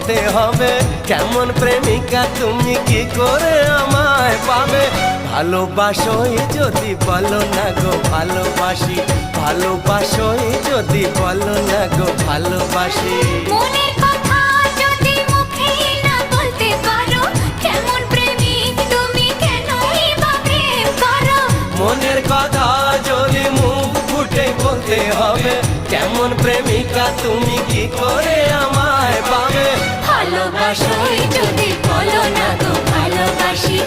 বলতে হবে, কেমন প্রেমিকা তুমি কি করে আমায় পাবে। ভালোবাসোই যদি বলো না গো ভালোবাসি, ভালোবাসোই যদি বলো না গো ভালোবাসি। মনের কথা যদি মুখে না বলতে পারো, কেমন প্রেমিক তুমি কেনই বা প্রেম করো। মনের কথা যদি মুখ ফুটে বলতে হবে, কেমন প্রেমিকা তুমি কি করে আমায় পাবে। ভালোবাসোই যদি বলো না গো ভালোবাসি।